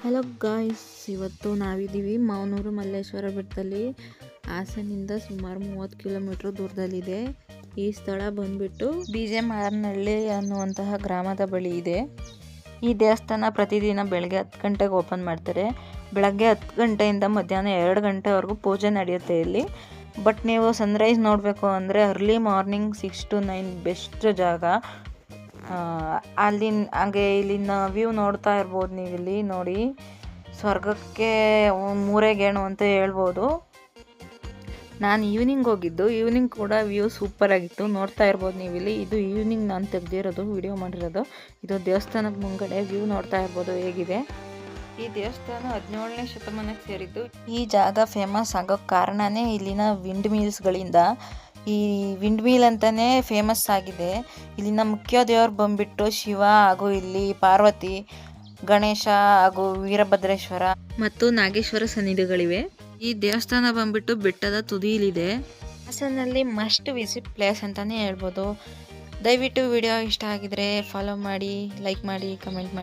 Hello guys, ಇವತ್ತು ನಾವಿದ್ದೀವಿ ಮಾವನೂರು ಮಲ್ಲೇಶ್ವರ ಬೆಟ್ಟದಲ್ಲಿ. ಹಾಸನಿಂದ ಸುಮಾರು 30 ಕಿಲೋಮೀಟರ್ ದೂರದಲ್ಲಿದೆ. ಈ ಸ್ಥಳ ಬಂದ್ಬಿಟ್ಟು ಬಿಜೆ ಮಾರನಹಳ್ಳಿ ಅನ್ನುವಂತಹ ಗ್ರಾಮದ ಬಳಿ ಇದೆ. ಈ ದೇವಸ್ಥಾನ ಪ್ರತಿದಿನ ಬೆಳಗ್ಗೆ 10 ಗಂಟೆಗೆ ಓಪನ್ ಮಾಡ್ತಾರೆ. ಬೆಳಗ್ಗೆ 10 ಗಂಟೆಯಿಂದ ಮಧ್ಯಾಹ್ನ 2 ಗಂಟೆವರೆಗೂ ಪೂಜೆ ನಡೆಯುತ್ತೆ ಇಲ್ಲಿ. ಬಟ್ ನೀವು ಸನ್ರೈಸ್ ನೋಡಬೇಕು ಅಂದರೆ ಅರ್ಲಿ ಮಾರ್ನಿಂಗ್ 6 to 9 ಬೆಸ್ಟ್ ಜಾಗ. ಹಾಗೆ ಇಲ್ಲಿನ ವ್ಯೂ ನೋಡ್ತಾ ಇರ್ಬೋದು. ನೀವು ಇಲ್ಲಿ ನೋಡಿ, ಸ್ವರ್ಗಕ್ಕೆ 3 ಗೇಣು ಅಂತ ಹೇಳ್ಬೋದು. ನಾನು ಈವ್ನಿಂಗ್ ಹೋಗಿದ್ದು, ಈವ್ನಿಂಗ್ ಕೂಡ ವ್ಯೂ ಸೂಪರ್ ಆಗಿತ್ತು. ನೋಡ್ತಾ ಇರ್ಬೋದು ನೀವು ಇಲ್ಲಿ. ಇದು ಈವ್ನಿಂಗ್ ನಾನು ತೆಗೆದಿರೋದು, ವಿಡಿಯೋ ಮಾಡಿರೋದು. ಇದು ದೇವಸ್ಥಾನದ ಮುಂಗಡೆ ವ್ಯೂ ನೋಡ್ತಾ ಇರ್ಬೋದು ಹೇಗಿದೆ. ಈ ದೇವಸ್ಥಾನ 17ನೇ ಶತಮಾನಕ್ಕೆ ಸೇರಿದ್ದು. ಈ ಜಾಗ ಫೇಮಸ್ ಆಗೋಕ್ಕೆ ಕಾರಣನೇ ಇಲ್ಲಿನ ವಿಂಡ್ ಮಿಲ್ಸ್ಗಳಿಂದ. ಈ ವಿಂಡ್ ಮಿಲ್ ಅಂತಲೇ ಫೇಮಸ್ ಆಗಿದೆ. ಇಲ್ಲಿನ ಮುಖ್ಯ ದೇವರು ಬಂದ್ಬಿಟ್ಟು ಶಿವ, ಹಾಗೂ ಇಲ್ಲಿ ಪಾರ್ವತಿ, ಗಣೇಶ ಹಾಗೂ ವೀರಭದ್ರೇಶ್ವರ ಮತ್ತು ನಾಗೇಶ್ವರ ಸನ್ನಿಧಿಗಳಿವೆ. ಈ ದೇವಸ್ಥಾನ ಬಂದ್ಬಿಟ್ಟು ಬೆಟ್ಟದ ತುದಿಯಲ್ಲಿದೆ. ಹಾಸನಲ್ಲಿ ಮಸ್ಟ್ ವಿಸಿಟ್ ಪ್ಲೇಸ್ ಅಂತಲೇ ಹೇಳ್ಬೋದು. ದಯವಿಟ್ಟು ವಿಡಿಯೋ ಇಷ್ಟ ಆಗಿದ್ರೆ ಫಾಲೋ ಮಾಡಿ, ಲೈಕ್ ಮಾಡಿ, ಕಮೆಂಟ್ ಮಾಡಿ.